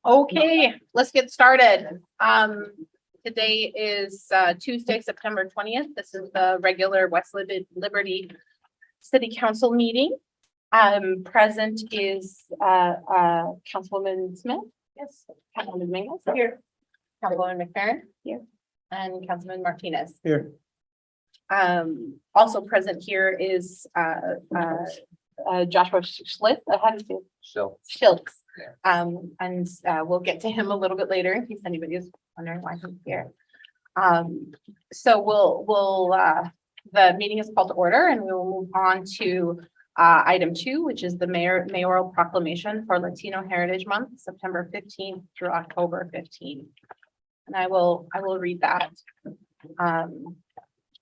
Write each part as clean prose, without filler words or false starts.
Okay, let's get started. Today is Tuesday, September 20th. This is the regular West Liberty City Council meeting. Present is Councilwoman Smith. Yes. Councilwoman Dominguez here. Councilwoman McFerren here. And Councilman Martinez Here. Also present here is Joshua Schlitz. How do you say it? Schultz. And we'll get to him a little bit later in case anybody is wondering why he's here. So the meeting is called to order and we will move on to item 2, which is the mayoral proclamation for Latino Heritage Month, September 15th through October 15th. And I will read that.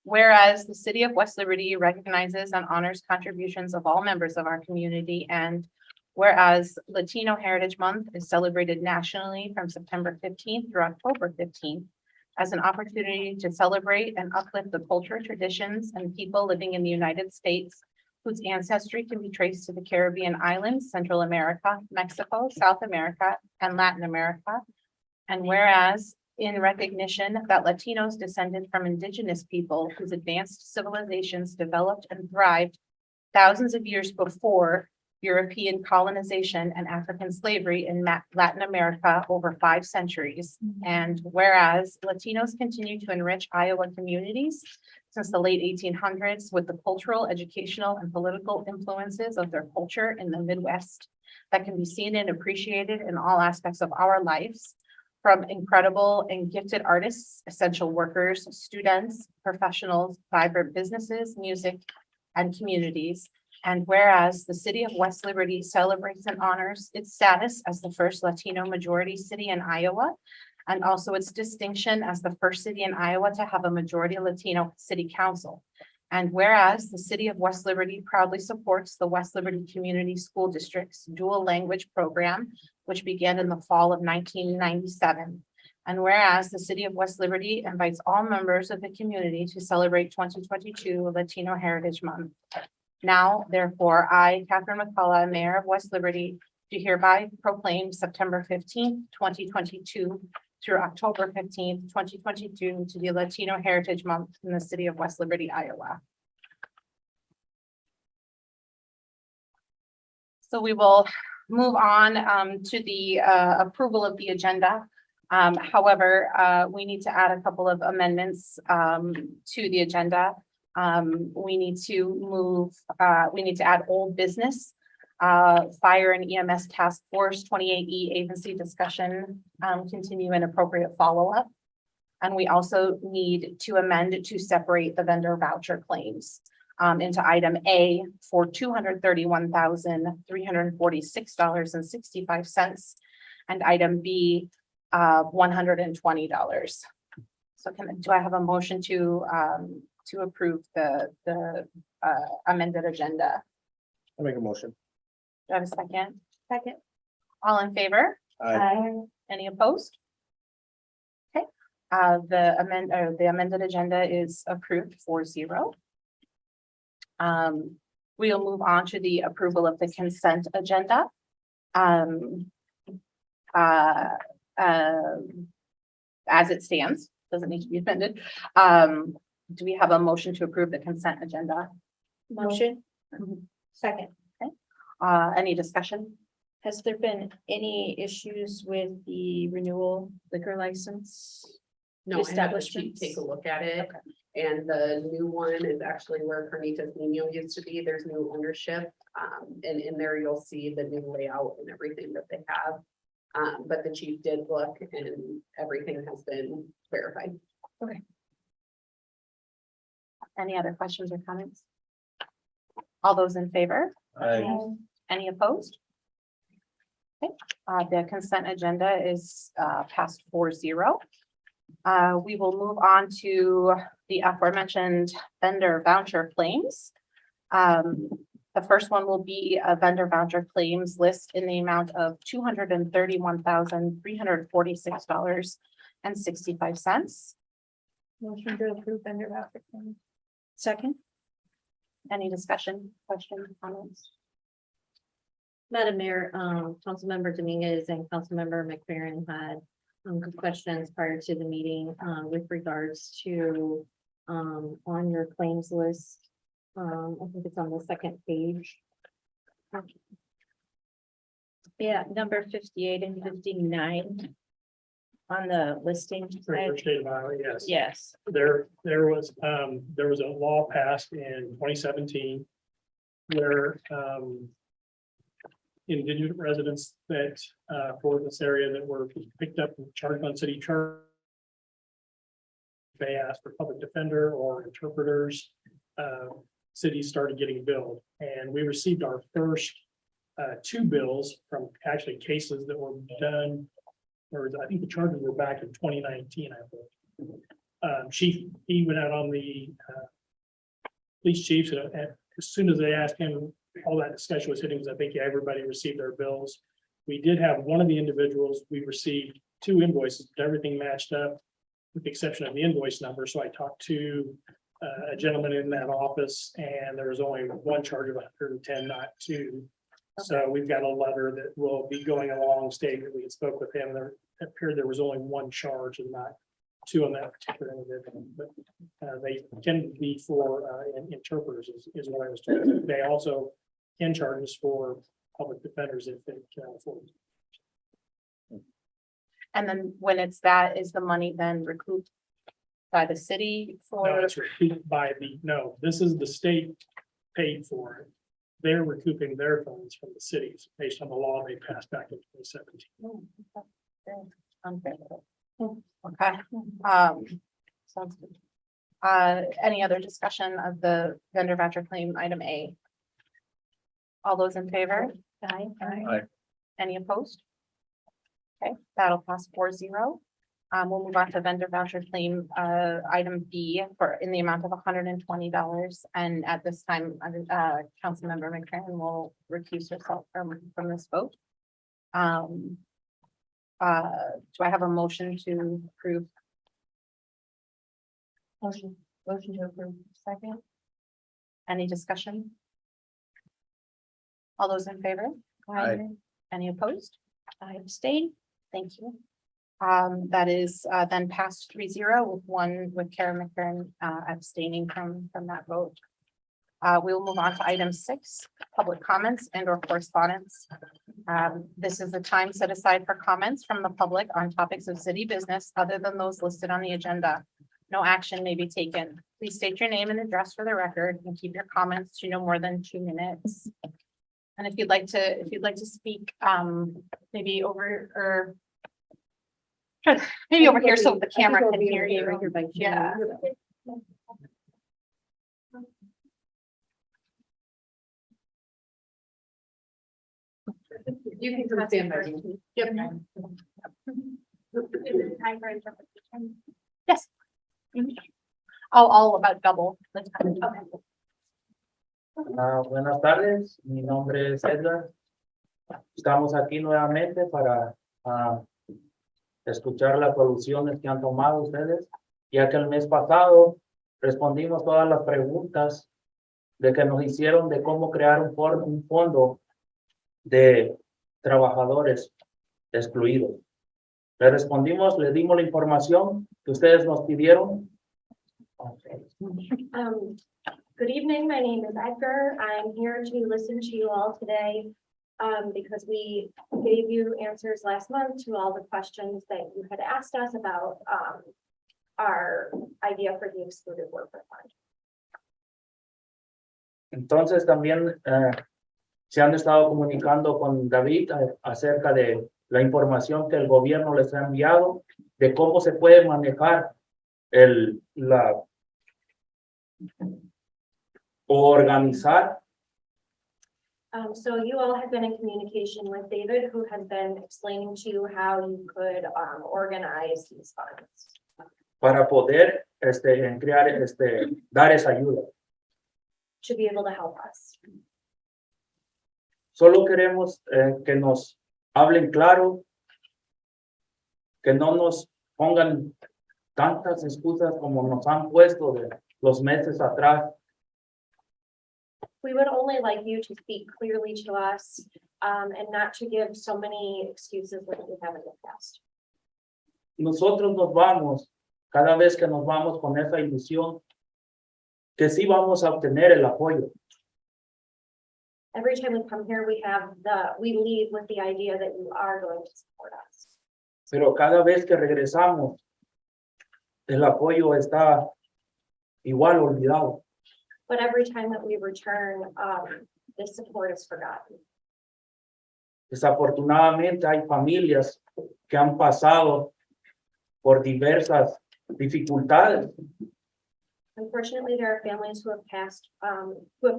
Whereas the city of West Liberty recognizes and honors contributions of all members of our community, and whereas Latino Heritage Month is celebrated nationally from September 15th through October 15th as an opportunity to celebrate and uplift the culture, traditions, and people living in the United States whose ancestry can be traced to the Caribbean islands, Central America, Mexico, South America, and Latin America. And whereas in recognition that Latinos descended from indigenous people whose advanced civilizations developed and thrived thousands of years before European colonization and African slavery in Latin America over 5 centuries. And whereas Latinos continue to enrich Iowa communities since the late 1800s with the cultural, educational, and political influences of their culture in the Midwest that can be seen and appreciated in all aspects of our lives, from incredible and gifted artists, essential workers, students, professionals, vibrant businesses, music, and communities. And whereas the city of West Liberty celebrates and honors its status as the first Latino majority city in Iowa, and also its distinction as the first city in Iowa to have a majority Latino city council. And whereas the city of West Liberty proudly supports the West Liberty Community School District's dual language program, which began in the fall of 1997. And whereas the city of West Liberty invites all members of the community to celebrate 2022 Latino Heritage Month. Now, therefore, I, Katherine McCullough, Mayor of West Liberty, do hereby proclaim September 15th, 2022 through October 15th, 2022 to be Latino Heritage Month in the city of West Liberty, Iowa. So we will move on to the approval of the agenda. However, we need to add a couple of amendments to the agenda. We need to add old business, fire and EMS task force 28E agency discussion, continue and appropriate follow-up. And we also need to amend to separate the vendor voucher claims into item A for $231,346.65 and item B $120. So do I have a motion to approve the amended agenda? I'll make a motion. Do I have a second? Second. All in favor? Aye. Any opposed? Okay, the amended agenda is approved 4-0. We'll move on to the approval of the consent agenda. As it stands, doesn't need to be amended. Do we have a motion to approve the consent agenda? Motion. Second. Okay. Any discussion? Has there been any issues with the renewal liquor license? No, I had the chief Establishments? take a look at it, and the new one is actually where Carnitas Nino used to be. There's new ownership. And in there you'll see the new layout and everything that they have. But the chief did look and everything has been verified. Okay. Any other questions or comments? All those in favor? Aye. Any opposed? Okay, the consent agenda is passed 4-0. We will move on to the aforementioned vendor voucher claims. The first one will be a vendor voucher claims list in the amount of $231,346.65. Motion to approve vendor voucher claim. Second. Any discussion, questions, comments? Madam Mayor, Councilmember Dominguez and Councilmember McFerren had good questions prior to the meeting with regards to on your claims list. I think it's on the second page. Yeah, number 58 and 59 on the listing. For state of Iowa, yes. Yes. There was a law passed in 2017 where indigent residents that for this area that were picked up and charged on city charge, they asked for public defender or interpreters, cities started getting billed, and we received our first two bills from actually cases that were done, or I think the charges were back in 2019, I believe. He went out on the police chiefs, and as soon as they asked him, all that discussion was hitting, I think everybody received their bills. We did have one of the individuals, we received two invoices, but everything matched up with the exception of the invoice number. So I talked to a gentleman in that office, and there was only one charge of 110, not two. So we've got a letter that will be going along stating that we had spoke with him. There appeared there was only one charge and not two on that particular individual, but they can be for interpreters is what I was told. They also can charge us for public defenders if they can afford it. And then when it's that, is the money then recouped by the city No, for? it's recouped by this is the state paid for it. They're recouping their funds from the cities based on the law they passed back in 2017. Unfavorable. Okay, sounds good. Any other discussion of the vendor voucher claim item A? All those in favor? Aye. Aye. Any opposed? Okay, that'll pass 4-0. We'll move on to vendor voucher claim, item B in the amount of $120. And at this time, Councilmember McFerren will recuse herself from this vote. Do I have a motion to approve? Motion to approve. Second. Any discussion? All those in favor? Aye. Any opposed? I abstain. Thank you. That is then passed 3-0 with Cara McFerren abstaining from that vote. We will move on to item 6, public comments and or correspondence. This is the time set aside for comments from the public on topics of city business other than those listed on the agenda. No action may be taken. Please state your name and address for the record and keep your comments to no more than 2 minutes. And if you'd like to speak, maybe over or maybe over here so the camera can hear you. Right here by Yeah. You can come stand by. Yep. Time for interpretation. Yes. All about double the time. Okay. Buenas tardes, mi nombre es Edgar. Estamos aquí nuevamente para escuchar las soluciones que han tomado ustedes, ya que el mes pasado respondimos todas las preguntas de que nos hicieron de cómo crear un fondo de trabajadores excluidos. Le respondimos, le dimos la información que ustedes nos pidieron. Good evening, my name is Edgar. I'm here to listen to you all today because we gave you answers last month to all the questions that you had asked us about our idea for the excluded worker fund. Entonces también se han estado comunicando con David acerca de la información que el gobierno les ha enviado, de cómo se puede manejar o organizar. So you all have been in communication with David, who has been explaining to you how you could organize these funds. Para poder crear, dar esa ayuda. To be able to help us. Solo queremos que nos hablen claro, que no nos pongan tantas excusas como nos han puesto de los meses atrás. We would only like you to speak clearly to us and not to give so many excuses like we have in the past. Nosotros nos vamos, cada vez que nos vamos con esa ilusión, que sí vamos a obtener el apoyo. Every time we come here, we leave with the idea that you are going to support us. Pero cada vez que regresamos, el apoyo está igual olvidado. But every time that we return, the support is forgotten. Desafortunadamente hay familias que han pasado por diversas dificultades Unfortunately, there are families who have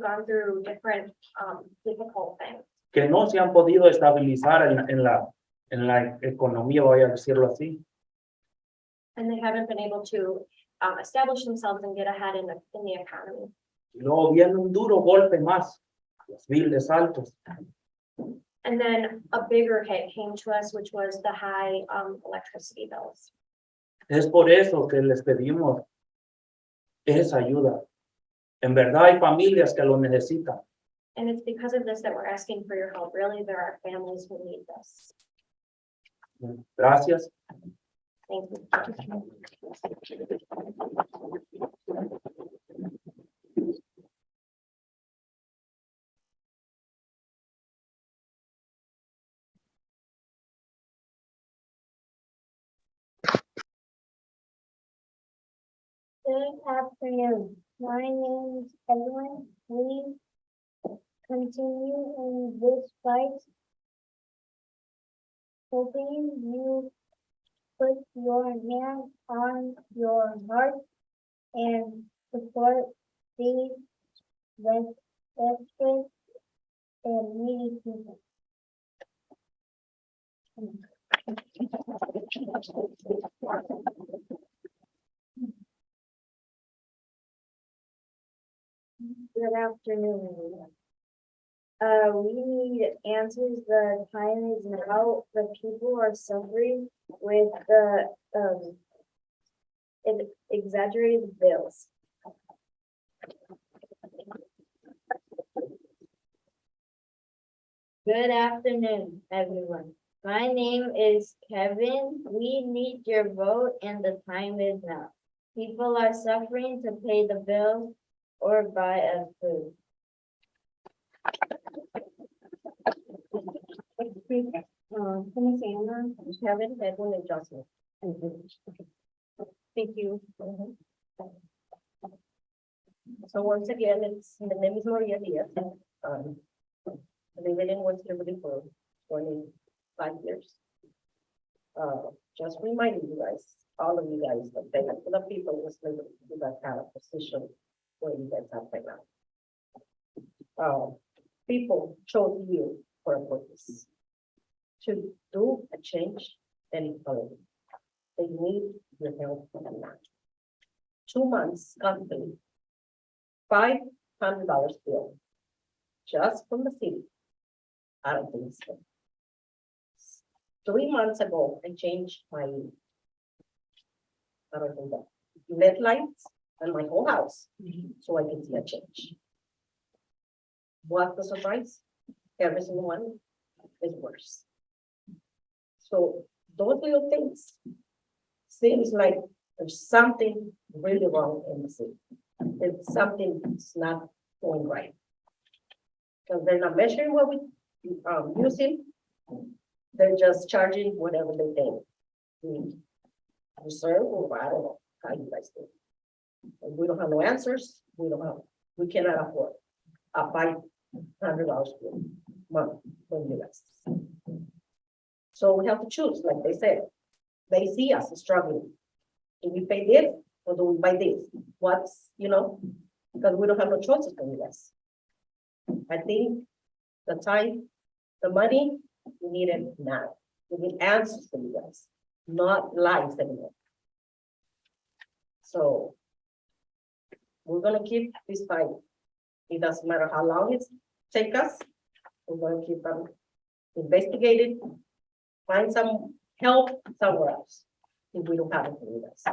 gone through different, difficult things. que no se han podido estabilizar en la economía, voy a decirlo así. And they haven't been able to, establish themselves and get ahead in the economy. Y luego viene un duro golpe más, los biles altos. And then a bigger hit came to us, which was the high, electricity bills. Es por eso que les pedimos esa ayuda. En verdad hay familias que lo necesitan. And it's because of this that we're asking for your help. Really, there are families who need this. Gracias. Thank you. Good afternoon. My name is Katherine. We continue in this fight. Hoping you put your hand on your heart and support these desperate and needy people. Good afternoon, everyone. We need answers. The time is now. The people are suffering with the exaggerated bills. Good afternoon, everyone. My name is Kevin. We need your vote and the time is now. People are suffering to pay the bills or buy us food. ¿Cómo se llama? Kevin Edwin Adjustment. Thank you. So once again, it's the name is Maria Diaz. I've been in West Liberty for 25 years. Just reminding you guys, all of you guys, that they have the people in West Liberty who that kind of position where you guys are right now. People chose you for a purpose. To do a change in equality. They need your help and that. 2 months company. $500 bill. Just from the city. I don't think so. 3 months ago, I changed my. I don't think that. LED lights on my whole house. So I can see a change. What's the surprise? Every single one is worse. So those little things seems like there's something really wrong in the city. It's something that's not going right. Because they're not measuring what we using. They're just charging whatever they think. We reserve, or I don't know how you guys do. And we don't have no answers. We cannot afford a $500 bill month from you guys. So we have to choose, like they said. They see us struggling. Do we pay this or do we buy this? What's, because we don't have no choices for you guys. I think the time, the money, we need it now. We need answers for you guys, not lies anymore. So we're gonna keep this fight. It doesn't matter how long it takes us. We're gonna keep them investigated. Find some help somewhere else if we don't have it for you guys.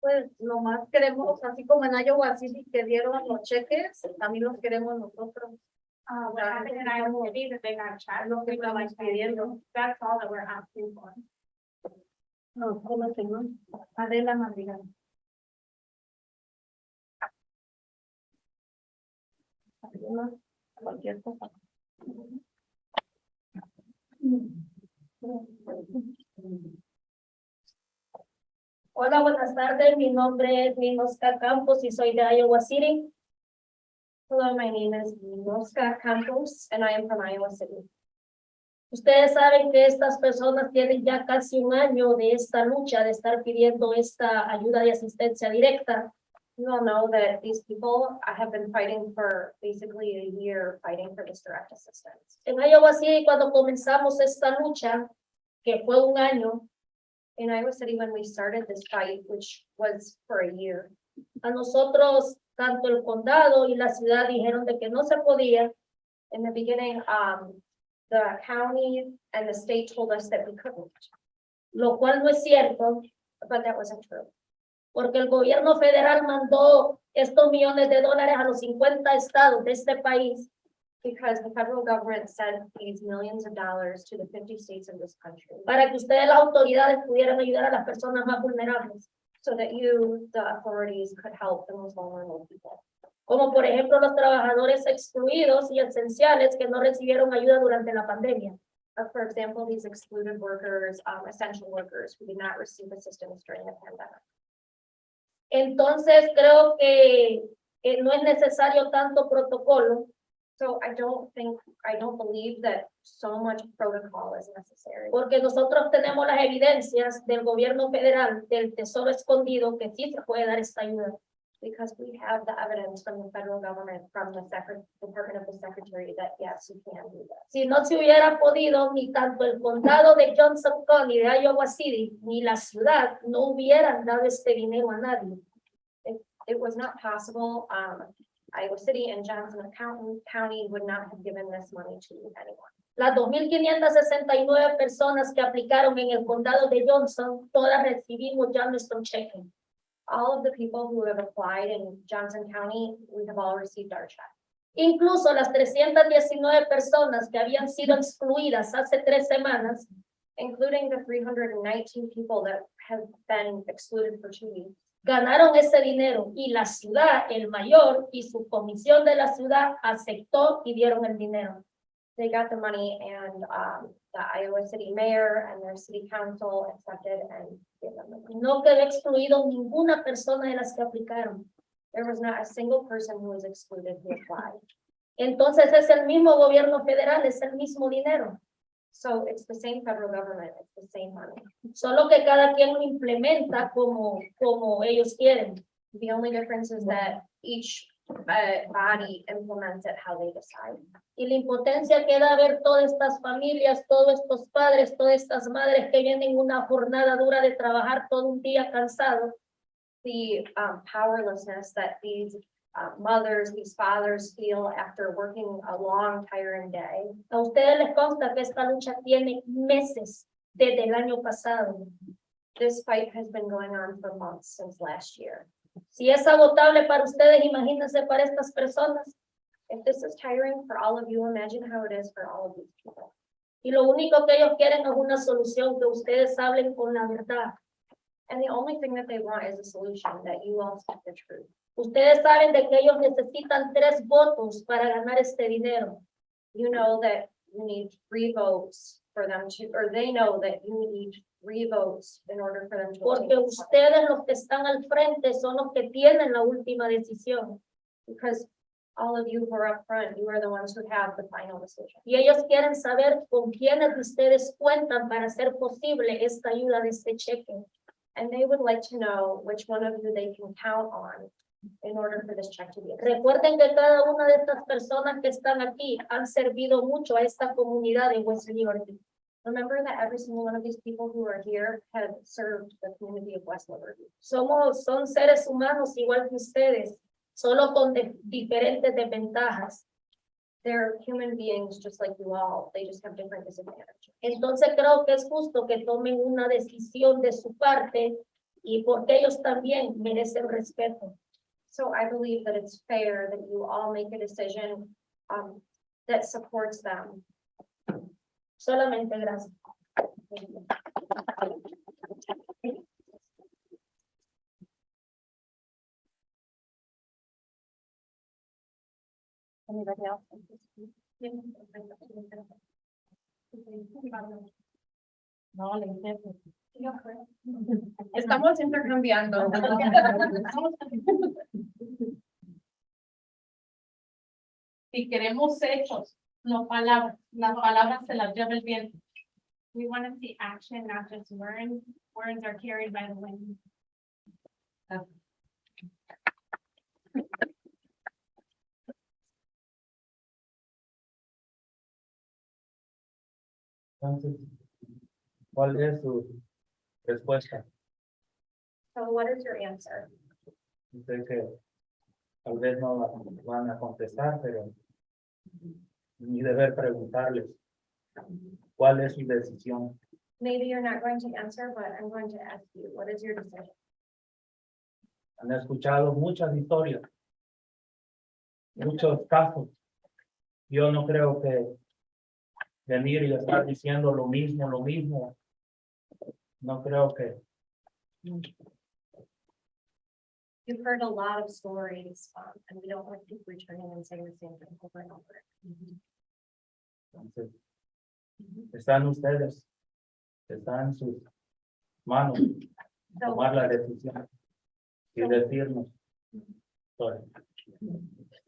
Pues nomás queremos, así como en Iowa, así que dieron los cheques, también los queremos nosotros. What happened in Iowa City that they got checked. Lo que estamos pidiendo. That's all that we're asking for. No, ¿cómo se llama? Adela Madrigal. Adela, cualquier cosa. Hola, buenas tardes. Mi nombre es Minoska Campos y soy de Iowa City. Hello, my name is Mosca Campos and I am from Iowa City. Ustedes saben que estas personas tienen ya casi un año de esta lucha, de estar pidiendo esta ayuda de asistencia directa. You all know that these people have been fighting for basically a year, fighting for this direct assistance. En Iowa City, cuando comenzamos esta lucha, que fue un año, In Iowa City, when we started this fight, which was for a year, a nosotros, tanto el condado y la ciudad dijeron de que no se podía. in the beginning, the county and the state told us that we couldn't, Lo cual no es cierto, but that wasn't true. porque el gobierno federal mandó estos millones de dólares a los 50 estados de este país Because the federal government sent these millions of dollars to the 50 states of this country, para que ustedes, las autoridades, pudieran ayudar a las personas más vulnerables, so that you, the authorities, could help the most vulnerable people. como por ejemplo los trabajadores excluidos y esenciales que no recibieron ayuda durante la pandemia. For example, these excluded workers, essential workers who did not receive assistance during the pandemic. Entonces creo que no es necesario tanto protocolo, So I don't believe that so much protocol is necessary. porque nosotros tenemos las evidencias del gobierno federal, del tesoro escondido, que sí se puede dar esta ayuda. Because we have the evidence from the federal government, from the Department of the Secretary, that yes, you can do that. Si no se hubiera podido, ni tanto el condado de Johnson County de Iowa City, ni la ciudad, no hubieran dado este dinero a nadie. It was not possible. Iowa City and Johnson County would not have given this money to anyone. Las 2,569 personas que aplicaron en el condado de Johnson, todas recibimos ya nuestro cheque. All of the people who have applied in Johnson County, we have all received our check. Incluso las 319 personas que habían sido excluidas hace 3 semanas, Including the 319 people that have been excluded for 2 weeks. ganaron ese dinero y la ciudad, el mayor y su comisión de la ciudad aceptó y dieron el dinero. They got the money and the Iowa City mayor and their city council accepted and gave them the money. No quedó excluido ninguna persona de las que aplicaron. There was not a single person who was excluded who applied. Entonces es el mismo gobierno federal, es el mismo dinero, So it's the same federal government, it's the same money. solo que cada quien lo implementa como ellos quieren. The only difference is that each body implements it how they decide. Y la impotencia que da ver todas estas familias, todos estos padres, todas estas madres que vienen una jornada dura de trabajar todo un día cansado. The powerlessness that these mothers, these fathers feel after working a long, tiring day. A ustedes les consta que esta lucha tiene meses desde el año pasado. This fight has been going on for months since last year. Si es agotable para ustedes, imagínense para estas personas. If this is tiring for all of you, imagine how it is for all of these people. Y lo único que ellos quieren es una solución, que ustedes hablen con la verdad. And the only thing that they want is a solution, that you all speak the truth. Ustedes saben de que ellos necesitan 3 votos para ganar este dinero. You know that you need 3 votes for them to, or they know that you need 3 votes in order for them to. obtain Porque this money. ustedes, los que están al frente, son los que tienen la última decisión. Because all of you who are up front, you are the ones who have the final decision. Y ellos quieren saber con quiénes de ustedes cuentan para hacer posible esta ayuda de este cheque. And they would like to know which one of you they can count on in order for this check to be. accepted. Recuerden que cada una de estas personas que están aquí han servido mucho a esta comunidad de West Liberty. Remember that every single one of these people who are here have served the community of West Liberty. Son seres humanos igual que ustedes, solo con diferentes desventajas. They're human beings just like you all. They just have different disadvantages. Entonces creo que es justo que tomen una decisión de su parte y porque ellos también merecen respeto. So I believe that it's fair that you all make a decision that supports them. Solamente gracias. Anybody else? No, le entiendo. Estamos intercambiando. Si queremos hechos, no palabras, las palabras se las lleva el viento. We want to see action, not just words. Words are carried by the wind. Entonces, ¿cuál es su respuesta? So what is your answer? Sé que tal vez no van a contestar, pero mi deber preguntarles cuál es su decisión. Maybe you're not going to answer, but I'm going to ask you, what is your decision? Han escuchado muchas historias, muchos casos. Yo no creo que venir y estar diciendo lo mismo. No creo que You've heard a lot of stories, and we don't want to keep returning and saying the same thing over and over. entonces, están ustedes, están en sus manos tomar la decisión y decirnos. Sorry.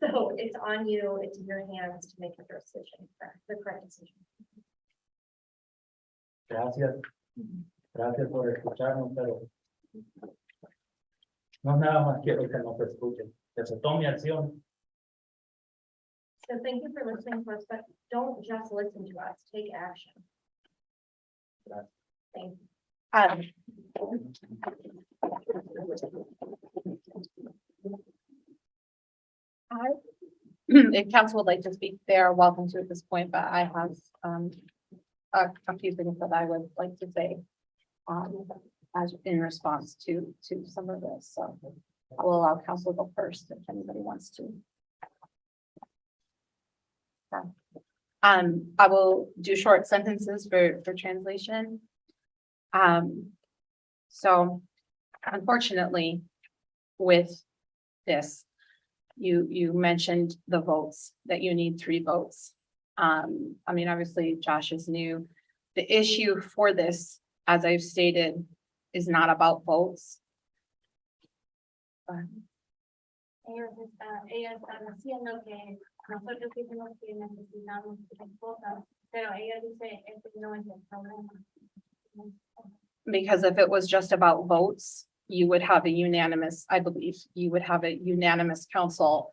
So it's on you, it's in your hands to make your decision, the correct decision. Gracias. Gracias por escucharnos, pero no nada más quiero que nos escuchen, que se tome acción. So thank you for listening to us, but don't just listen to us, take action. Gracias. Thank you. If council would like to speak, they are welcome to at this point, but I have a few things that I would like to say as in response to some of this, so I will allow council to go first if anybody wants to. I will do short sentences for translation. So unfortunately, with this, you mentioned the votes, that you need 3 votes. I mean, obviously Josh is new. The issue for this, as I've stated, is not about votes. Ellos están haciendo que nosotros decimos que necesitamos cosas, pero ella dice, este no es el problema. Because if it was just about votes, you would have a unanimous, I believe, you would have a unanimous council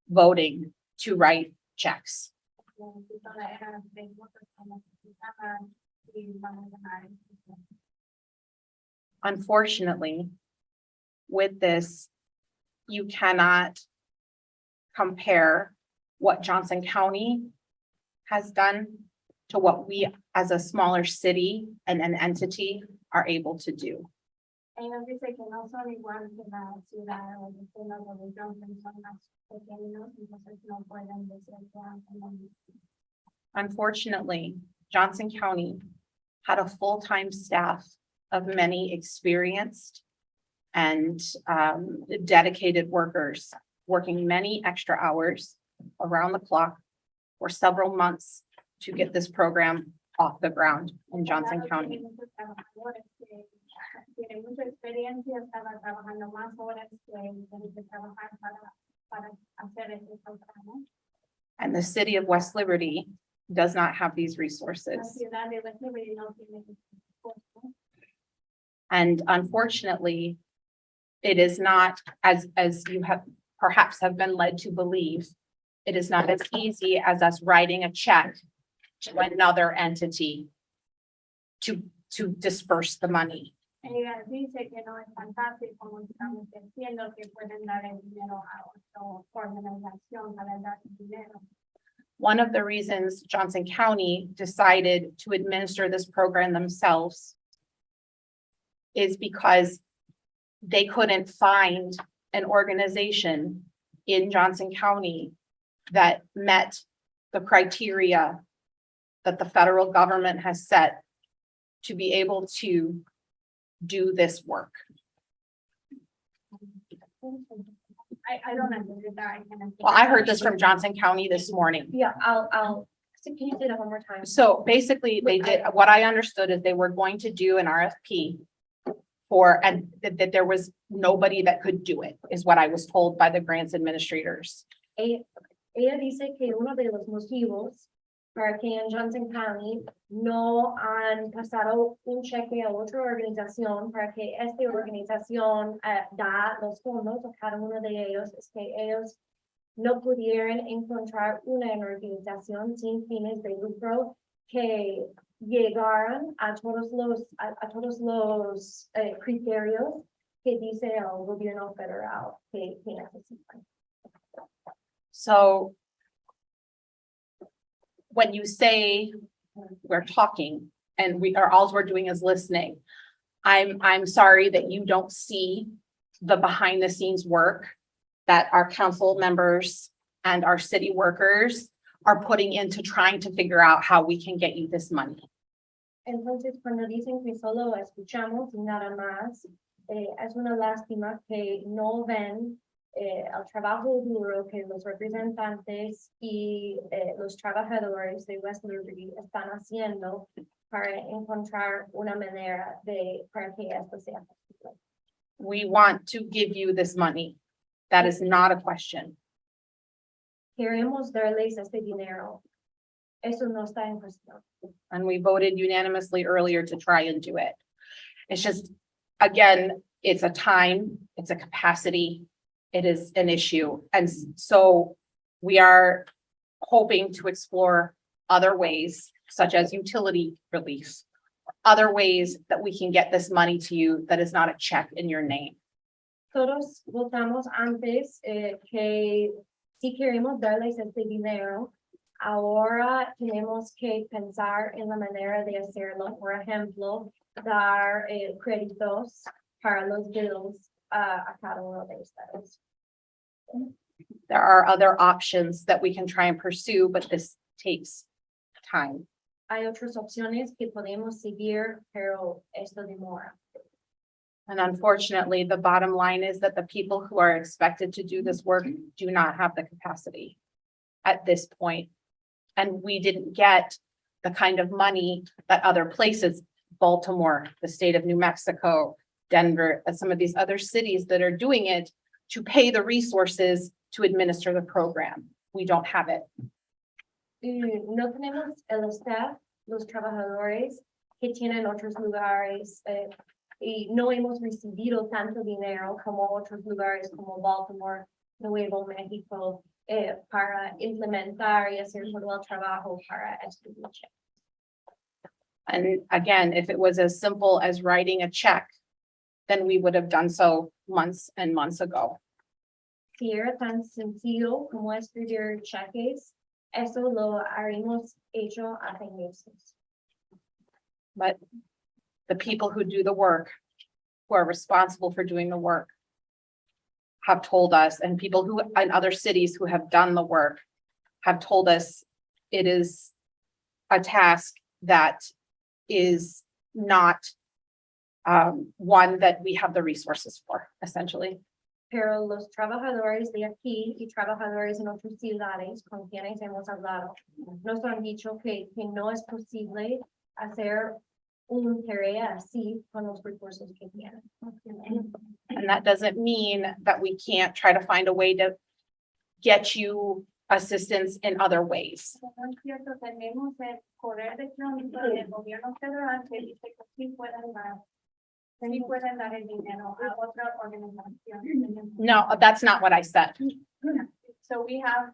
voting to write checks. Unfortunately, with this, you cannot compare what Johnson County has done to what we as a smaller city and an entity are able to do. Ellos dicen que no son igual que la ciudad o los pueblos de Johnson, son más pequeños, entonces no pueden decir que hacen lo mismo. Unfortunately, Johnson County had a full-time staff of many experienced and dedicated workers working many extra hours around the clock for several months to get this program off the ground in Johnson County. Tiene mucha experiencia, estaba trabajando más horas que tiene que trabajar para hacer este programa. And the city of West Liberty does not have these La resources. ciudad de West Liberty no tiene recursos. And unfortunately, it is not, as you have perhaps have been led to believe, it is not as easy as us writing a check to another entity to disperse the money. Ella dice que no es tan fácil como estamos diciendo que pueden dar el dinero a otra organización para dar el dinero. One of the reasons Johnson County decided to administer this program themselves is because they couldn't find an organization in Johnson County that met the criteria that the federal government has set to be able to do this work. I don't understand that. Well, I heard this from Johnson County this morning. Yeah, so can you say that one more time? So basically, they did, what I understood is they were going to do an RFP for, and that there was nobody that could do it, is what I was told by the grants administrators. Ella dice que uno de los motivos para que en Johnson County no han pasado un cheque a otra organización para que esta organización da los fondos a cada uno de ellos es que ellos no pudieron encontrar una organización sin fines de lucro que llegaran a todos los criterios que dice el gobierno federal que necesitan. So when you say we're talking and all we're doing is listening, I'm sorry that you don't see the behind the scenes work that our council members and our city workers are putting into trying to figure out how we can get you this money. Entonces, cuando dicen que solo escuchamos y nada más, es una lástima que no ven el trabajo duro que los representantes y los trabajadores de West Liberty están haciendo para encontrar una manera para que esto sea posible. We want to give you this money. That is not a question. Queremos darles este dinero. Eso no está en cuestión. And we voted unanimously earlier to try and do it. It's just, again, it's a time, it's a capacity, it is an issue. And so we are hoping to explore other ways, such as utility relief, other ways that we can get this money to you that is not a check in your name. Todos votamos antes que si queremos darles este dinero, ahora tenemos que pensar en la manera de hacerlo. Por ejemplo, dar créditos para los bills a cada uno de ustedes. There are other options that we can try and pursue, but this takes time. Hay otras opciones que podemos seguir, pero esto demora. And unfortunately, the bottom line is that the people who are expected to do this work do not have the capacity at this point. And we didn't get the kind of money that other places, Baltimore, the state of New Mexico, Denver, and some of these other cities that are doing it to pay the resources to administer the program. We don't have it. No tenemos el staff, los trabajadores que tienen otros lugares y no hemos recibido tanto dinero como otros lugares como Baltimore, Nuevo México para implementar y hacer todo el trabajo para este lucha. And again, if it was as simple as writing a check, then we would have done so months and months ago. Si era tan sencillo como escribir cheques, eso lo haríamos hecho hace meses. But the people who do the work, who are responsible for doing the work, have told us, and people who in other cities who have done the work have told us it is a task that is not one that we have the resources for, essentially. Pero los trabajadores de aquí y trabajadores en otras ciudades con quienes hemos hablado nos han dicho que no es posible hacer un tarea así con los recursos que tienen. And that doesn't mean that we can't try to find a way to get you assistance in other ways. No es cierto, tenemos el correo electrónico del gobierno federal que dice que sí pueden dar el dinero a otra organización. No, that's not what I said. So we have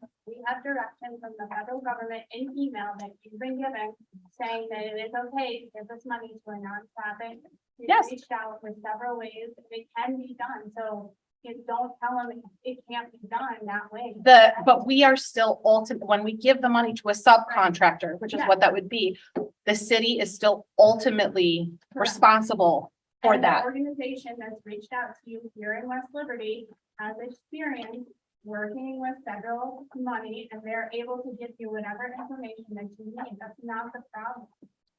direction from the federal government in email that you've been given saying that it is okay to give this money to a nonprofit. We've Yes. reached out with several ways, it can be done, so you don't tell them it can't be done that way. But we are still ultimate, when we give the money to a subcontractor, which is what that would be, the city is still ultimately Correct. responsible for And the that. organization that's reached out to you here in West Liberty has experience working with federal money, and they're able to give you whatever information that you need. That's not the problem.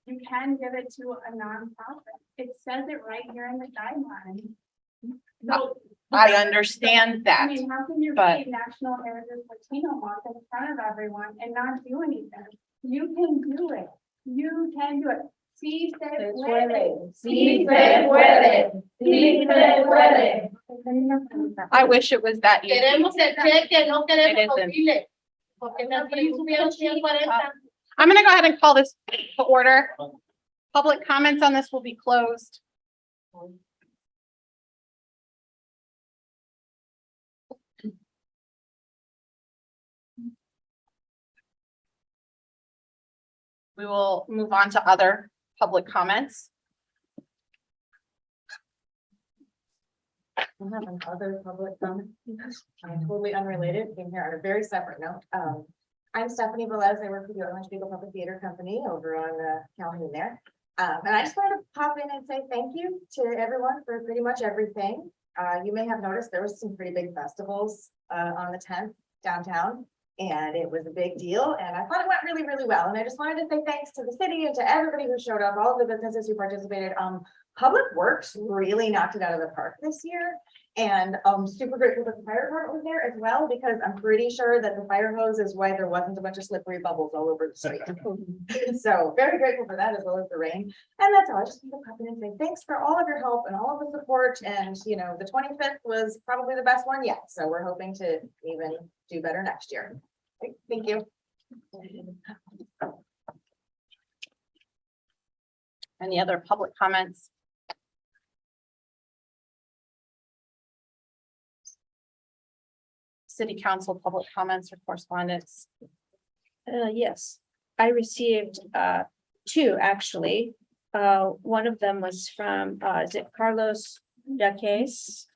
You can give it to a nonprofit. It says it right here in the guidelines. No, I understand I that. mean, how can you but- read National Heritage Latino Month in front of everyone and not do anything? You can do it. You can do it. Sí se puede. Sí se puede. Sí se puede. I wish it was that easy. Queremos el cheque, no queremos It los isn't. biles. Porque aquí subieron 140. I'm gonna go ahead and call this to order. Public comments on this will be closed. We will move on to other public comments. I have another public comment, totally unrelated, came here on a very separate note. I'm Stephanie Velez, I work for the Orange Beagle Public Theater Company over on Calhoun there. And I just wanted to pop in and say thank you to everyone for pretty much everything. You may have noticed there was some pretty big festivals on the 10th downtown. And it was a big deal, and I thought it went really, really well. And I just wanted to say thanks to the city and to everybody who showed up, all of the businesses who participated. Public Works really knocked it out of the park this year. And I'm super grateful that the fire department was there as well, because I'm pretty sure that the fire hose is why there wasn't a bunch of slippery bubbles all over the street. So very grateful for that, as well as the rain. And that's all. I just want to pop in and say thanks for all of your help and all of the support. And you know, the 25th was probably the best one yet. So we're hoping to even do better next year. Thank you. Any other public comments? City council public comments or correspondence? Yes, I received two actually. One of them was from is it Carlos Jaques?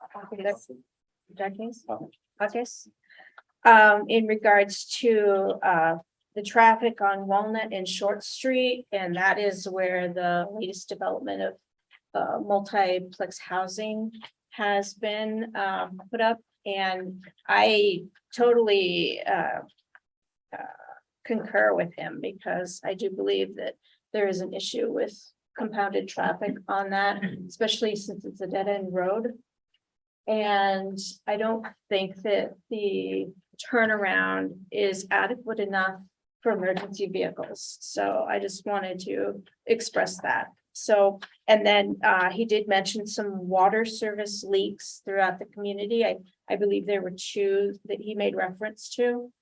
Jaques? In regards to the traffic on Walnut and Short Street, and that is where the latest development of multiplex housing has been put up. And I totally concur with him, because I do believe that there is an issue with compounded traffic on that, especially since it's a dead end road. And I don't think that the turnaround is adequate enough for emergency vehicles. So I just wanted to express that. So, and then he did mention some water service leaks throughout the community. I believe there were two that he made reference to.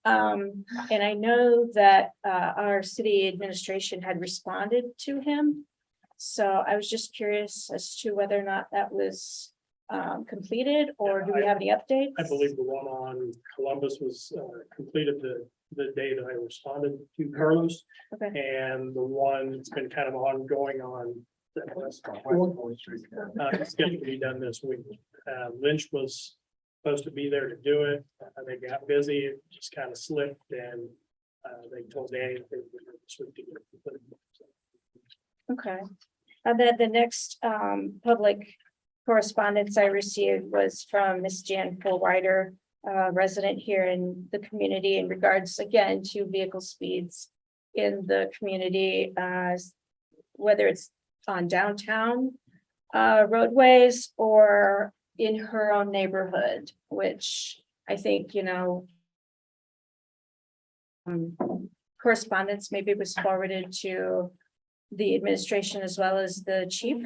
And I know that our city administration had responded to him. So I was just curious as to whether or not that was completed, or do we have any updates? I believe the one on Columbus was completed the day that I responded to Carlos. Okay. And the one that's been kind of ongoing on it's scheduled to be done this week. Lynch was supposed to be there to do it. They got busy, it just kind of slipped, and they told Danny that they would be here this week to get it completed. Okay, and then the next public correspondence I received was from Miss Jan Fullwider, resident here in the community, in regards again to vehicle speeds in the community, whether it's on downtown roadways or in her own neighborhood, which I think, you know, correspondence maybe was forwarded to the administration as well as the chief.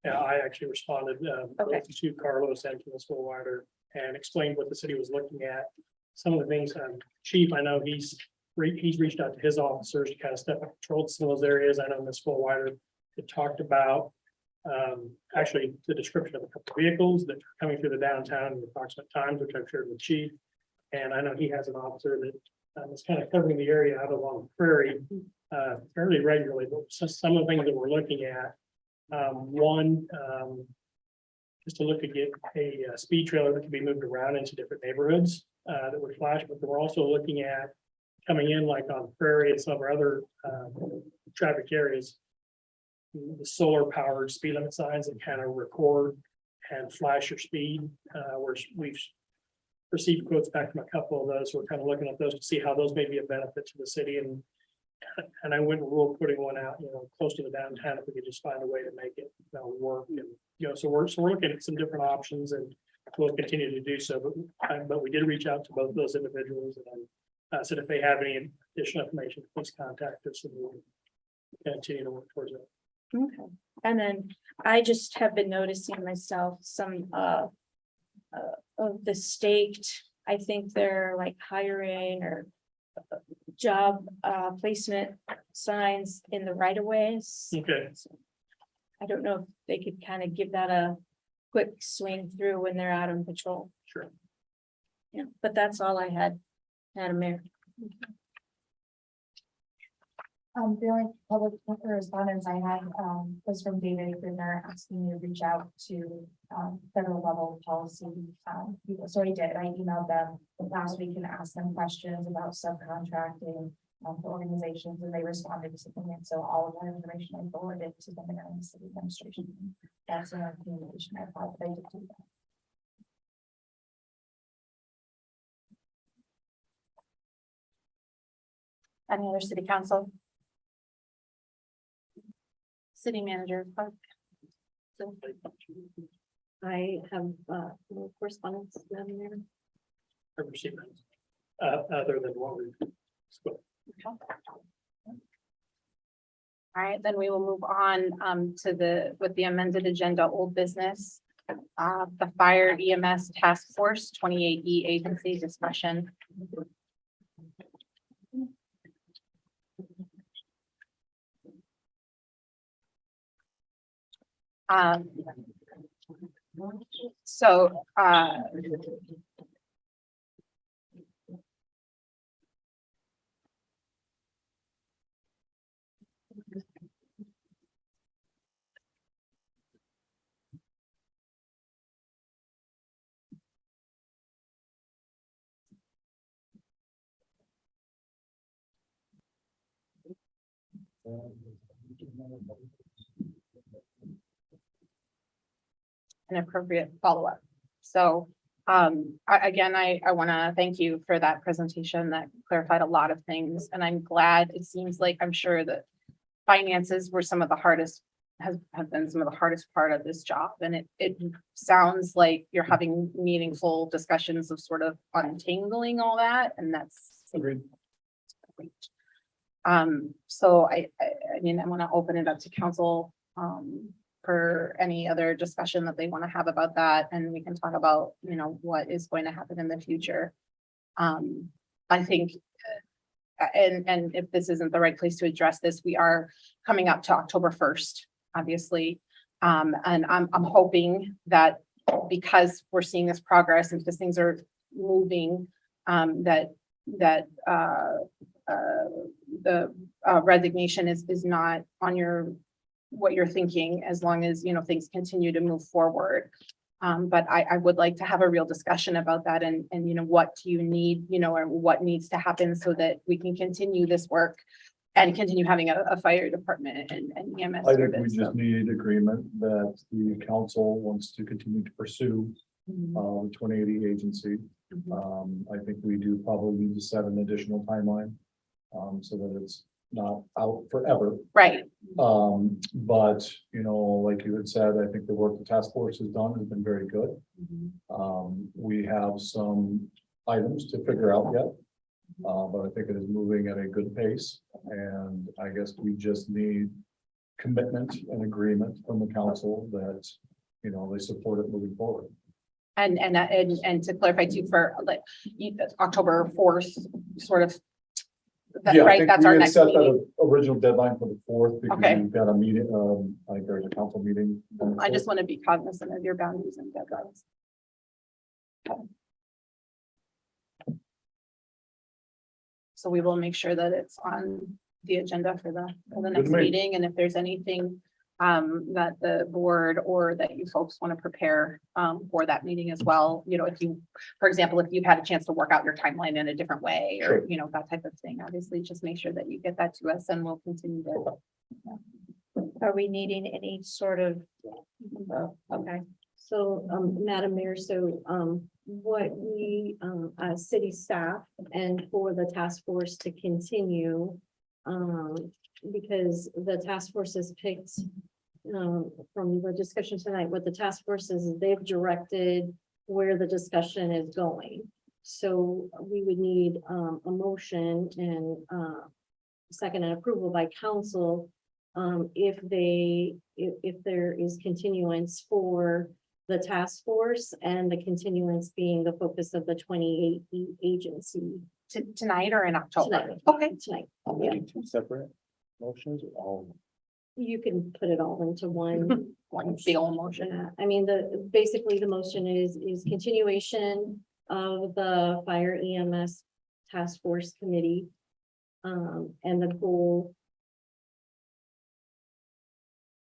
Yeah, I actually responded Okay. both to Carlos and to Ms. Fullwider and explained what the city was looking at. Some of the things, Chief, I know he's reached out to his officers to kind of step up control to some of those areas. I know Ms. Fullwider had talked about actually the description of a couple of vehicles that are coming through the downtown in approximate times, which I've shared with Chief. And I know he has an officer that is kind of covering the area out along the prairie fairly regularly, but some of the things that we're looking at. One, just to look to get a speed trailer that can be moved around into different neighborhoods that would flash, but we're also looking at coming in like on Prairie and some of our other traffic areas. the solar powered speed limit signs and kind of record and flash your speed. We've received quotes back from a couple of those. We're kind of looking at those to see how those may be a benefit to the city, and I went and ruled putting one out, close to the downtown if we could just find a way to make it work. And, so we're looking at some different options, and we'll continue to do so. But we did reach out to both those individuals and said if they have any additional information, please contact us, and we'll continue to work towards it. Okay, and then I just have been noticing myself some of the staked, I think they're like hiring or job placement signs in the right of ways. Okay. I don't know if they could kind of give that a quick swing through when they're out on patrol. Sure. Yeah, but that's all I had, Madam Mayor. The only public correspondence I had, was from David Greener asking me to reach out to, federal level policy, people. So I did, I emailed them last week and asked them questions about subcontracting, for organizations, and they responded to them. And so all of that information I forwarded to them and the city administration. That's in our communication. I thought they did do that. Any other city council? City manager. Clerk? I have, no correspondence, Madam Mayor. I've received that, other than what we've spoken. All right, then we will move on with the amended agenda, old business. The Fire EMS Task Force 28E agency discussion. So an appropriate follow-up. So I want to thank you for that presentation that clarified a lot of things. And I'm glad, it seems like, I'm sure that finances were some of the hardest, have been some of the hardest part of this job. And it sounds like you're having meaningful discussions of sort of untangling all that. And that's Agreed. great. So I mean, I want to open it up to council for any other discussion that they want to have about that, and we can talk about, what is going to happen in the future. I think, and if this isn't the right place to address this, we are coming up to October 1st, obviously. And I'm hoping that because we're seeing this progress and because things are moving, that the resignation is not on what you're thinking, as long as, things continue to move forward. But I would like to have a real discussion about that and what do you need, or what needs to happen so that we can continue this work and continue having a fire department and EMS. I think we just need agreement that the council wants to continue to pursue the 2080 agency. I think we do probably need to set an additional timeline so that it's not out forever. Right. But like you had said, I think the work the task force has done has been very good. We have some items to figure out yet, but I think it is moving at a good pace. And I guess we just need commitment and agreement from the council that, they support it moving forward. And to clarify too, for like October 4th, sort of. Yeah, I right, think that's we our had next set meeting. that original deadline for the 4th because Okay. we've got a meeting, I think there's a council meeting. I just want to be cognizant of your boundaries and deadlines. So we will make sure that it's on the agenda for the next to me. meeting, and if there's anything that the board or that you folks want to prepare for that meeting as well, if you, for example, if you've had a chance to work out your timeline in a different way, or that type of thing, obviously just make sure that you get that to us and we'll continue to. Are we needing any sort of? Okay, So, Madam Mayor, so, what we, as city staff and for the task force to continue, because the task force has picked, from the discussion tonight, what the task force is, they've directed where the discussion is going. So we would need, a motion and, second and approval by council, if there is continuance for the task force and the continuance being the focus of the 28 agency Tonight or in October? tonight. Okay. Tonight. Maybe two separate motions or all? You can put it all into one. One big old motion. I mean, basically the motion is continuation of the fire EMS task force committee. And the goal.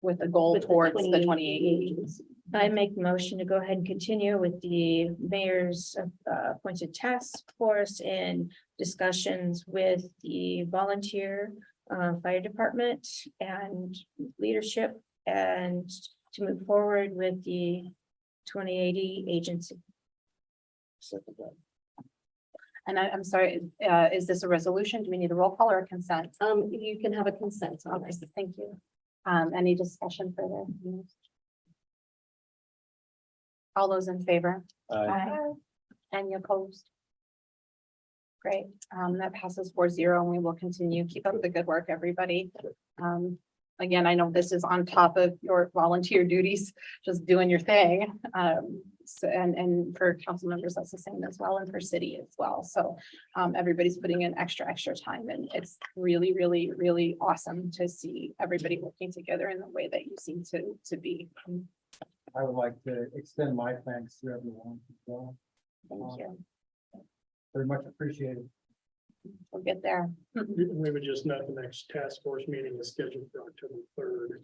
With a goal with towards the 28. agents. I make the motion to go ahead and continue with the mayor's appointed task force in discussions with the volunteer fire department and leadership, and to move forward with the 2080 agency. And I'm sorry, is this a resolution? Do we need a roll call or a consent? You can have a consent on Okay, this. thank you. Any discussion further? All those in favor? Any opposed? Great, that passes 4-0, and we will continue. Keep up the good work, everybody. Again, I know this is on top of your volunteer duties, just doing your thing. So, and for council members, that's the same as well, and for city as well. So, everybody's putting in extra time, and it's really, really, really awesome to see everybody working together in the way that you seem to be. I would like to extend my thanks to everyone as well. Thank you. Very much appreciated. We'll get there. We would just note the next task force meeting is scheduled for October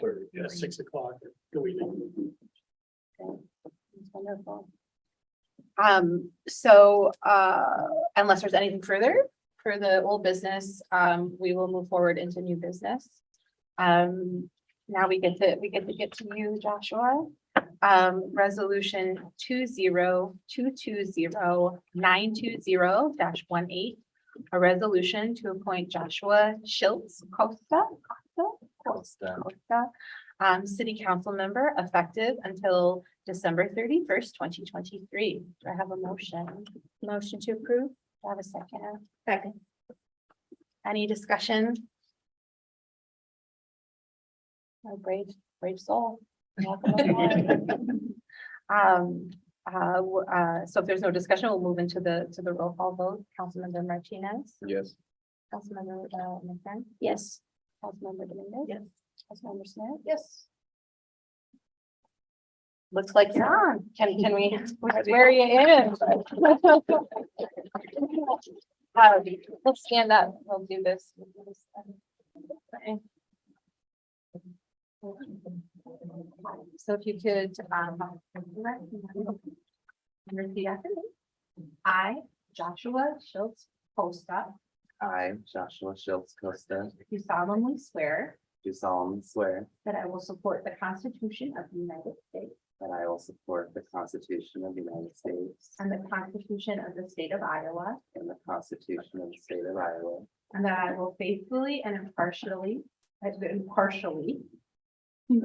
3rd at 6 o'clock. Go evening. That's wonderful. So, unless there's anything further for the old business, we will move forward into new business. Now we get to get to you, Joshua. Resolution 20220920-18, a resolution to appoint Joshua Schlitz Costa, city council member effective until December 31st, 2023. Do I have a motion? Motion to approve. Do I have a second? Second. Any discussion? Oh, brave soul. Welcome aboard. So if there's no discussion, we'll move into the roll call vote. Councilmember Martinez. Yes. Councilmember McFerren. Yes. Councilmember Dominguez. Yes. Councilmember Smith. Yes. Looks like you're on. Can we swear you in? Let's stand up. We'll do this. Okay. So if you could, repeat after me. I, Joshua Schultz Costa, I, Joshua Schultz Costa, do solemnly swear do solemnly swear that I will support the Constitution of the United States that I will support the Constitution of the United States and the Constitution of the State of Iowa, and the Constitution of the State of Iowa, and that I will faithfully and impartially, and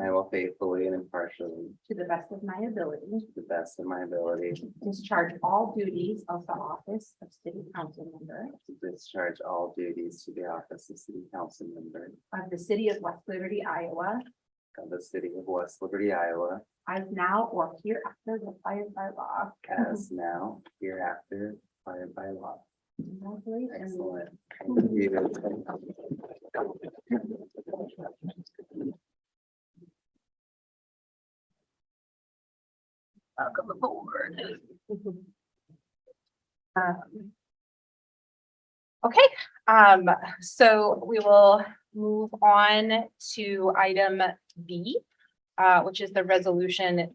I will faithfully and impartially, to the best of my ability, to the best of my ability, discharge all duties of the office of city council member to discharge all duties to the office of City Council Member of the city of West Liberty, Iowa, of the City of West Liberty, Iowa, as now or hereafter required by law. as now, hereafter, required by law. Congratulations. Excellent. Thank you. Welcome aboard. Okay, so we will move on to item B, which is the resolution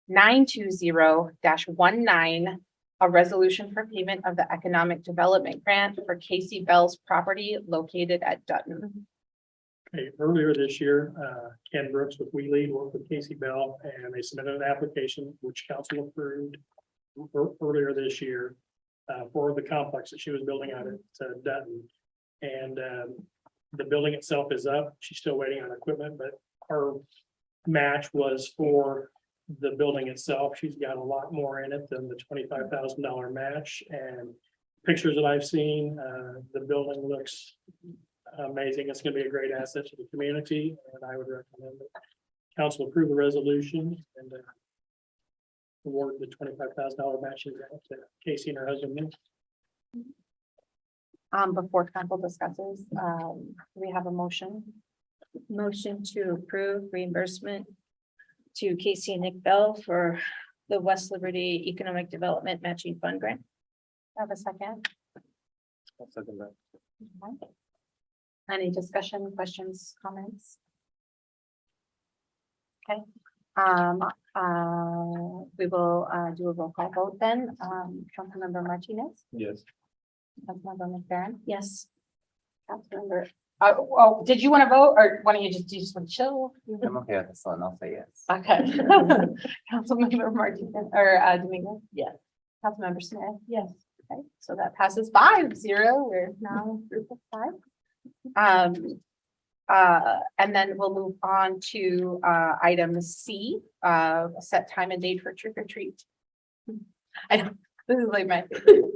20220920-19, a resolution for payment of the economic development grant for Casey Bell's property located at Dutton. Okay, earlier this year, Ken Brooks with We Lead worked with Casey Bell, and they submitted an application which council approved earlier this year for the complex that she was building out at Dutton. And the building itself is up. She's still waiting on equipment, but our match was for the building itself. She's got a lot more in it than the $25,000 match. And pictures that I've seen, the building looks amazing. It's going to be a great asset to the community, and I would recommend that council approve the resolution and award the $25,000 matching grant to Casey and her husband. Before council discusses, we have a motion. Motion to approve reimbursement to Casey and Nick Bell for the West Liberty Economic Development Matching Fund Grant. Have a second. I'll second that. Any discussion, questions, comments? Okay, we will do a roll call vote then. Councilmember Martinez, Yes. Councilmember McFerren, Yes. Councilmember. Did you want to vote, or why don't you just want to chill? I'm okay with this one. I'll say yes. Okay. Councilmember Martinez or Dominguez. Yes. Councilmember Smith. Yes. Okay, so that passes 5-0. We're now a group of 5. And then we'll move on to item C, set time and date for trick or treat. I know, this is like my favorite.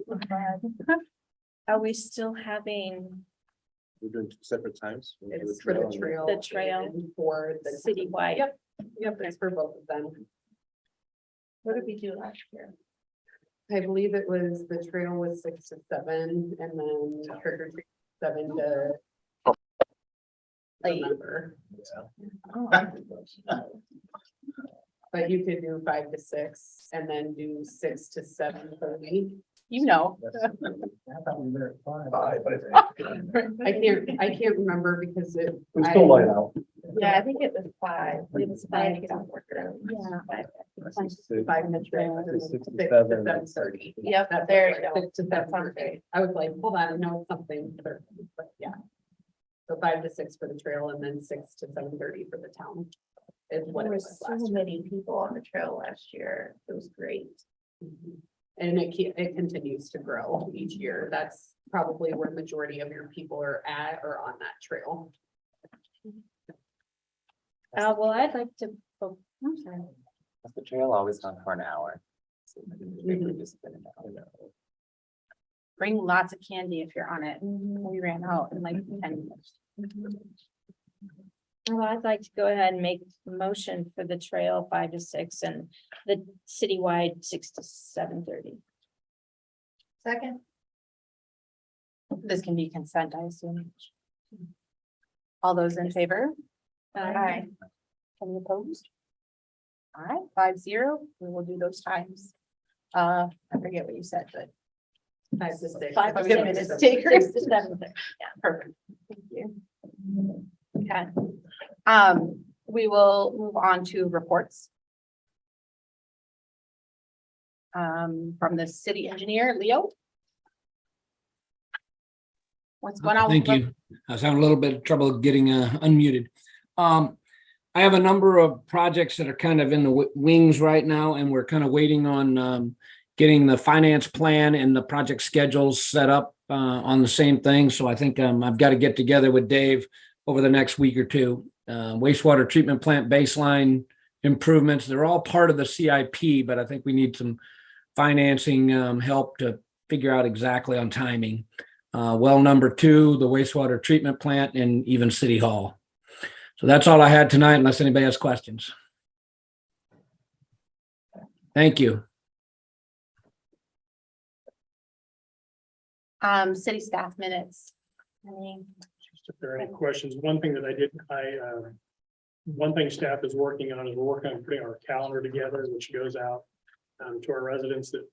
Are we still having We're doing 2 separate times. We'll do It's the for the and- trail. The trail. and For the citywide? Yep, yep, it's for both of them. What did we do last year? I believe it was, the trail was 6 to 7, and then trick or treat 7 to. Remember, but you could do 5 to 6 and then do 6 to 7:30. You know. I thought we were at 5. I can't remember because it. It's still light out. Yeah, I think it was 5. It was 5. Yeah. 5 in the trail. To 6 to 6 7. 7:30. Yep, That's there you right, go. 6 to 7:30. I was like, hold on, no, it's something, but yeah. So 5 to 6 for the trail and then 6 to 7:30 for the town. Is what There it was was so last year. many people on the trail last year. It was great. And it continues to grow each year. That's probably where majority of your people are at or on that trail. Well, I'd like to, oh, I'm sorry. Has the trail always gone for an hour? So maybe we just spend an hour. Bring lots of candy if you're on it. We ran out in like 10 minutes. Well, I'd like to go ahead and make a motion for the trail 5 to 6 and the citywide 6 to 7:30. Second. This can be consent, I assume. All those in favor? Aye. Any opposed? All right, 5-0. We will do those times. I forget what you said, but 5 to 6. 5 Okay. minutes takers. 6 to 7:30. Yeah, perfect. Thank you. Okay. We will move on to reports. From the city engineer, Leo. What's going on? Thank you. I was having a little bit of trouble getting unmuted. I have a number of projects that are kind of in the wings right now, and we're kind of waiting on getting the finance plan and the project schedules set up on the same thing. So I think I've got to get together with Dave over the next week or two. Wastewater treatment plant baseline improvements, they're all part of the CIP, but I think we need some financing help to figure out exactly on timing. Well, number 2, the wastewater treatment plant, and even City Hall. So that's all I had tonight, unless anybody has questions. Thank you. City staff minutes. If there are any questions, one thing that one thing staff is working on is we're working on putting our calendar together, which goes out to our residents that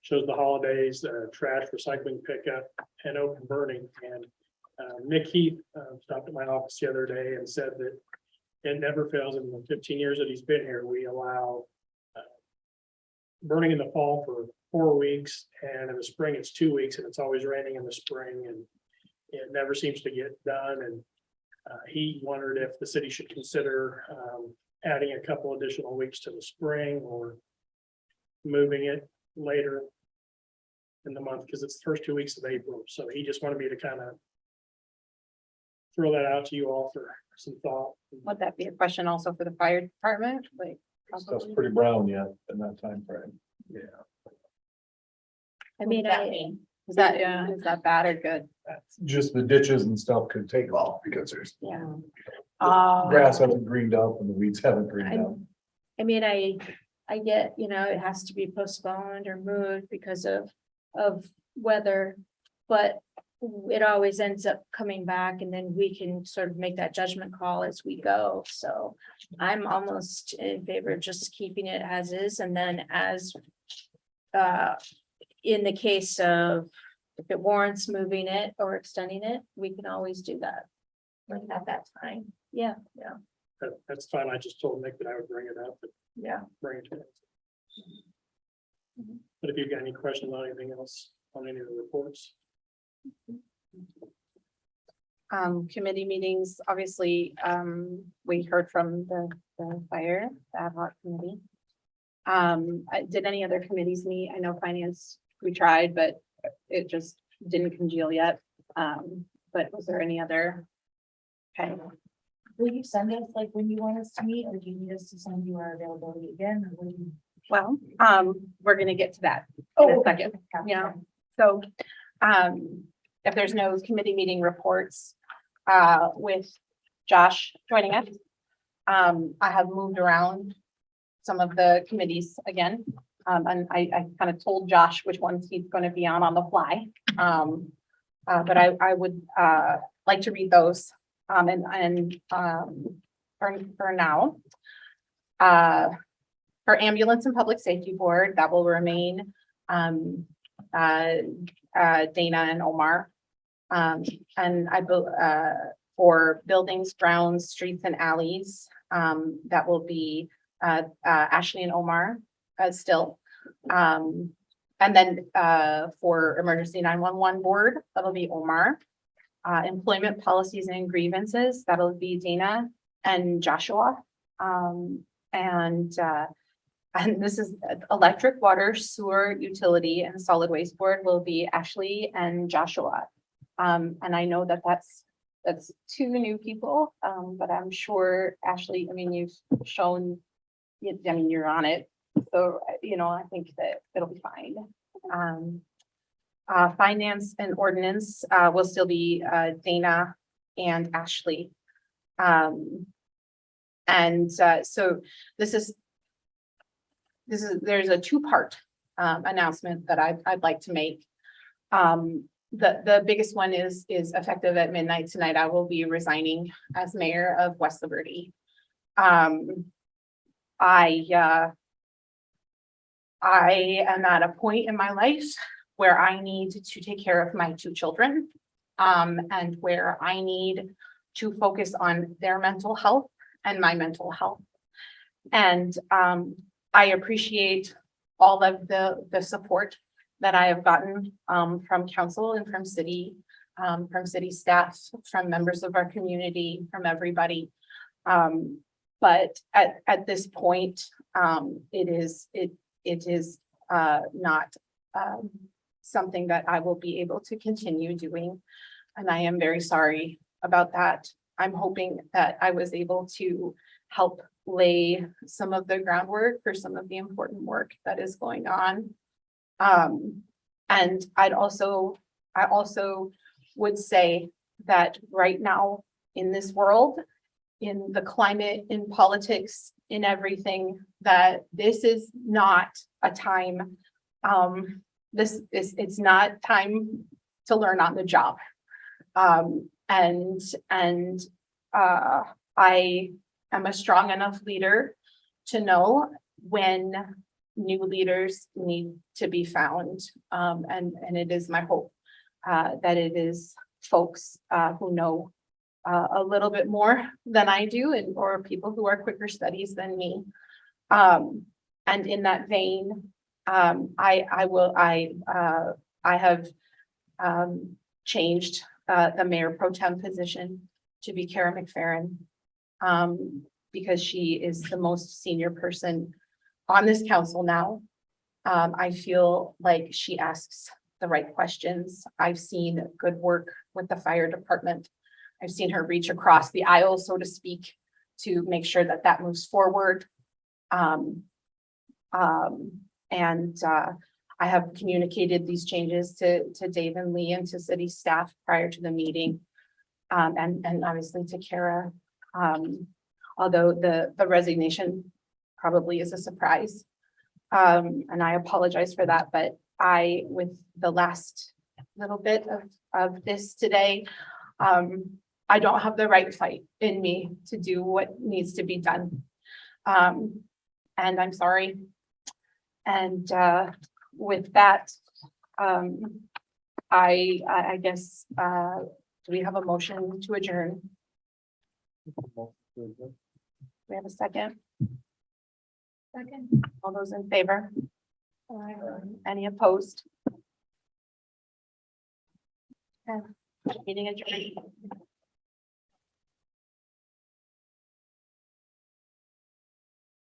shows the holidays, trash, recycling pickup, and open burning. And Nick Heath stopped at my office the other day and said that it never fails in the 15 years that he's been here. We allow burning in the fall for 4 weeks, and in the spring it's 2 weeks, and it's always raining in the spring, and it never seems to get done. And He wondered if the city should consider adding a couple additional weeks to the spring or moving it later in the month, because it's the first 2 weeks of April. So he just wanted me to kind of throw that out to you all for some thought. Would that be a question also for the fire department? Like, Stuff's pretty brown yet in that time frame. Yeah. I mean, is that bad or good? Just the ditches and stuff could take off because there's Yeah. grass hasn't greened up and the weeds haven't greened up. I mean, I get, it has to be postponed or moved because of weather, but it always ends up coming back and then we can sort of make that judgment call as we go. So I'm almost in favor of just keeping it as is, and then as in the case of if it warrants moving it or extending it, we can always do that. Like at that time. Yeah. That's fine. I just told Nick that I would bring it up, but Yeah. bring it to him. But if you've got any questions on anything else on any of the reports. Committee meetings, obviously, we heard from the fire, the ad hoc committee. Did any other committees meet? I know finance, we tried, but it just didn't congeal yet. But was there any other? Okay, Will you send us like when you want us to meet, or do you need us to send you our availability again? Or what do you? well, we're gonna get to that in a second. Yeah. So, if there's no committee meeting reports, with Josh joining us, I have moved around some of the committees again. And I kind of told Josh which ones he's going to be on the fly. But I would, like to read those, for now. For ambulance and public safety board, that will remain, Dana and Omar. And for buildings, grounds, streets and alleys, that will be Ashley and Omar still. And then for emergency 911 board, that'll be Omar. Employment policies and grievances, that'll be Dana and Joshua. And this is electric, water, sewer, utility, and solid waste board will be Ashley and Joshua. And I know that that's two new people, but I'm sure Ashley, I mean, you've shown, I mean, you're on it. So, I think that it'll be fine. Finance and ordinance will still be Dana and Ashley. So there's a two-part announcement that I'd like to make. The biggest one is effective at midnight tonight. I will be resigning as mayor of West Liberty. I am at a point in my life where I need to take care of my two children, and where I need to focus on their mental health and my mental health. And I appreciate all of the support that I have gotten from council and from city staff, from members of our community, from everybody. But at this point, it is not something that I will be able to continue doing. And I am very sorry about that. I'm hoping that I was able to help lay some of the groundwork for some of the important work that is going on. And I also would say that right now in this world, in the climate, in politics, in everything, that this is not a time, it's not time to learn on the job. I am a strong enough leader to know when new leaders need to be found. And it is my hope that it is folks who know a little bit more than I do, or people who are quicker studies than me. And in that vein, I have changed the mayor pro tem position to be Cara McFerren. Because she is the most senior person on this council now. I feel like she asks the right questions. I've seen good work with the fire department. I've seen her reach across the aisle, so to speak, to make sure that that moves forward. I have communicated these changes to Dave and Lee and to city staff prior to the meeting. And obviously to Cara, although the resignation probably is a surprise. And I apologize for that, but with the last little bit of this today, I don't have the right fight in me to do what needs to be done. And I'm sorry. And with that, I guess, do we have a motion to adjourn? We have a second? Second. All those in favor? Any opposed? Okay. Meeting adjourned.